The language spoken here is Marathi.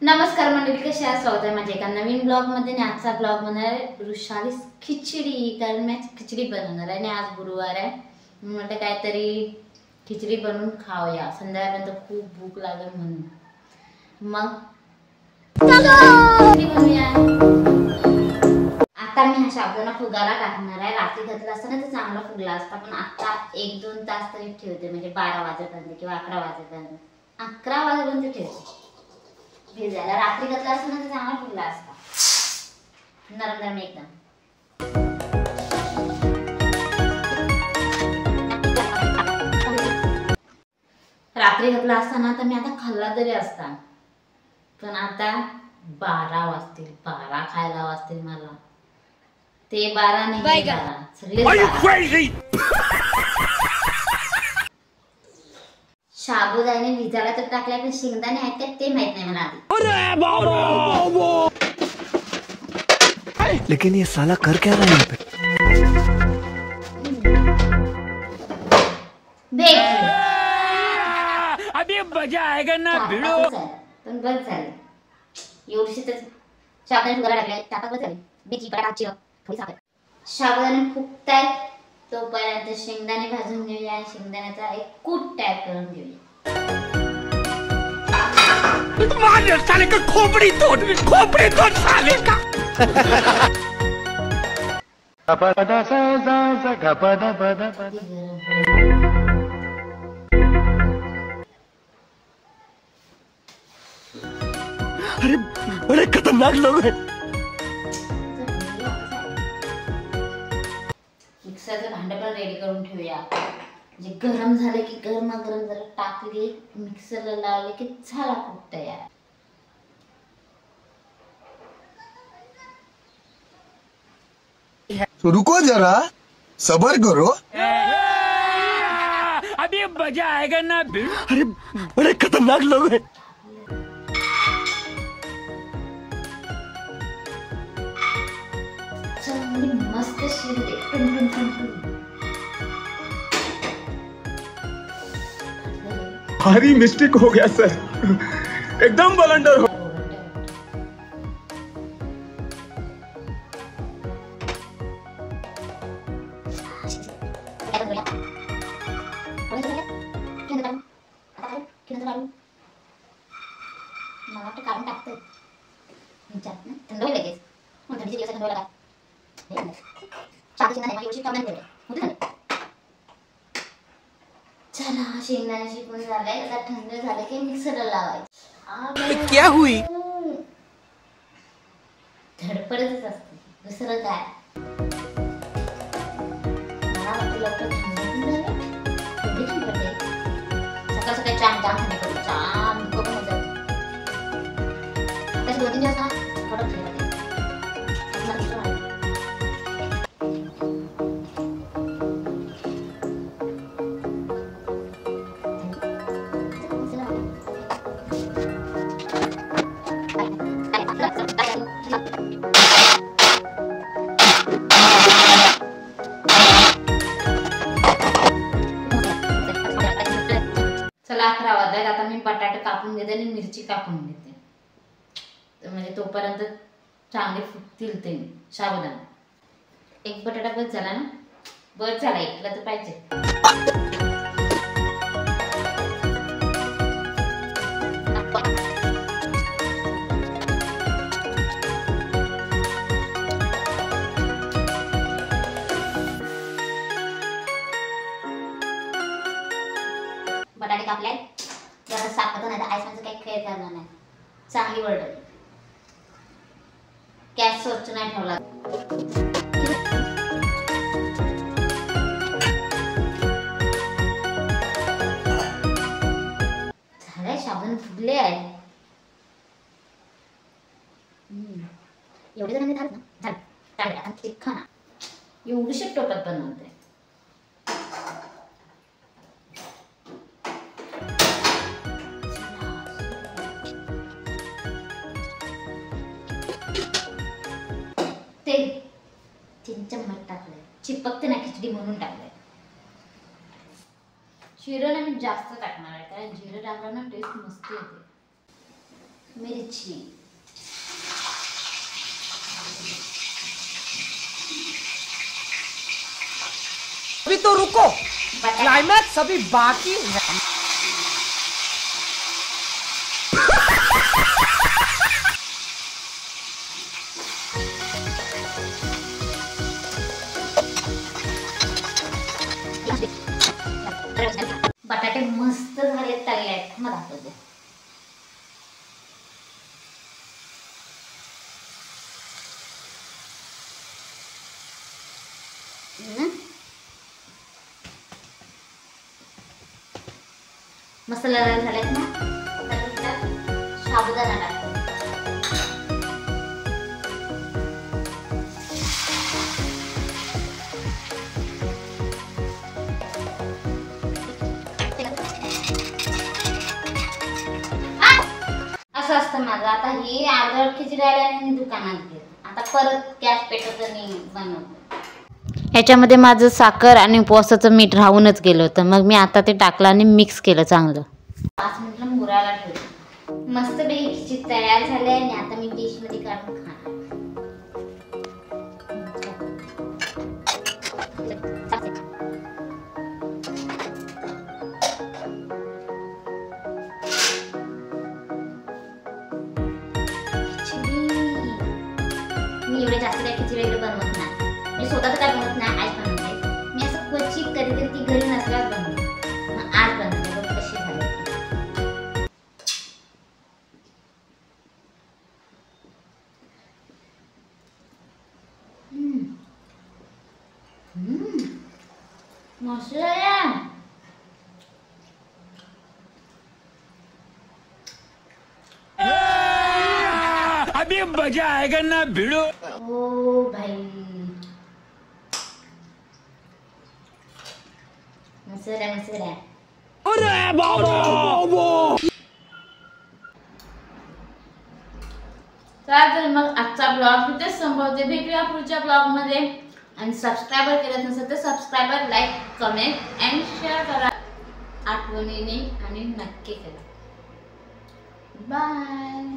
नमस्कार मंडळी, कशा आहात? स्वागत आहे माझ्या एका नवीन ब्लॉग मध्ये. आजचा ब्लॉग बनणार आहे वृषाली खिचडी. कारण मी खिचडी बनवणार आहे आणि आज गुरुवार आहे. मी म्हटलं काहीतरी खिचडी बनवून खाऊया, संध्याकाळपर्यंत खूप भूक लागेल म्हणून. मग खिचडी बनवूया. आता मी हा साबुदाणा फुगायला टाकणार आहे. रात्री घातला असताना ते चांगला फुगला असता, पण आता 1-2 तास तरी ठेवते, म्हणजे 12 वाजेपर्यंत किंवा 11 वाजेपर्यंत. 11 वाजेपर्यंत ठेवते भिजायला. रात्री घातला असताना ते चांगला फुगला असता, नरम नरम एकदम. रात्री घातला असताना तर मी आता खाल्ला तरी असता, पण आता 12 वाजतील. 12 खायला वाजतील मला. ते 12 नाही, 12 सगळे. साबुदाणे भिजायला तर टाकल्या, पण शेंगदाणे आहेत का ते माहित नाही मला आधी. लेकिन ये साला कर क्या रहा है यहाँ पे? अभी मजा आएगा ना भिड़ो. पण बस झालं एवढीशी तर साबुदाणे फुगायला टाकले. टाका बस झाली. बीची टाकाची थोडी साखर. साबुदाणे फुगतायत तोपर्यंत शेंगदाणे भाजून घेऊया. शेंगदाण्याचा एक कूट तयार करून घेऊया. मार साले का खोपड़ी तोड़ साले का. अरे बड़े खतरनाक लोग हैं. मिक्सरचं भांडं पण रेडी करून ठेवूया. जे गरम झाले की गरमागरम जरा टाकले, मिक्सरला लावले की झाला कूट तयार. तो रुको जरा, सबर करो. अभी मजा आएगा ना भिड़ो. अरे बड़े खतरनाक लोग हैं. चांगली मस्त शिजले. भारी मिस्टेक हो गया सर, एकदम बलंडर हो. मला वाटतं काढून टाकतोय थंड होईल लगेच. थंडीचे दिवस थंड व्हायला चला. शेंगदाणे शिकून झालंय. आता थंड झालं की मिक्सरला लावायचं. क्या हुई? धडपडच असते, दुसरं काय. मला वाटतं लवकर थंड झाले. एवढी थंड पडते. सकाळ सकाळी जाम थंडी पडते. जाम पण होतं. त्याचे 2-3 दिवस ना थोडं थंडी पडते. चला 11 वाजले. आता मी बटाटे कापून घेते आणि मिरची कापून घेते, म्हणजे तोपर्यंत चांगले फुगतील ते साबुदाणा. एक बटाटा बस झाला ना? बस झाला, एकला तर पाहिजे. बटाटे कापले. जरा साखर नाही तर आईस्क्रीमचं काही खेळ करणार नाही. चांगली वरडली. गॅस स्वच्छ नाही ठेवला. झालंय, साबण फुगले आहे. एवढे जणांनी झालं ना, झालं खा ना. एवढीशी टोपात बनवते. ते 3 चम्मच टाकले. चिपकते ना खिचडी म्हणून टाकले. जिरं ना मी जास्त टाकणार आहे, कारण जिरं टाकलं ना टेस्ट मस्त येते. मिरची, अभी तो रुको, बटाटा, क्लाइमैक्स अभी बाकी है। बटाटे मस्त झाले तळले आहेत. मला दाखवते. मसाला झालेत ना. आता त्याच्यात साबुदाणा टाकतो. असं असतं माझं. आता ही अर्धवट खिचडी आली आणि मी दुकानात गेलो. आता परत गॅस पेटवतो आणि बनवतो. ह्याच्यामध्ये माझं साखर आणि उपवासाचं मीठ राहूनच गेलं होतं. मग मी आता ते टाकलं आणि मिक्स केलं चांगलं. 5 मिनिटं मुरायला ठेवलं. मस्त पैकी खिचडी तयार झाली आणि आता मी डिश मध्ये काढून खाणार. मी एवढे जास्त काय खिचडी वगैरे बनवत नाही. मी स्वतः तर काय बनवत नाही. आज बनवते मी. असं क्वचित कधीतरी ती घरी नसल्यावर बनवते. मग आज बनवते. बघ कशी झाली. मस्त आहे. अभी मजा आएगा ना भिड़ो। ओ भाई मसूरा मसूरा. अरे बाबा, तर मग आजचा ब्लॉग इथेच संपवते. भेटूया पुढच्या ब्लॉग मध्ये. आणि सबस्क्रायबर केलं नसेल तर subscriber, like, comment and share करा आठवणीने आणि नक्की करा. बाय.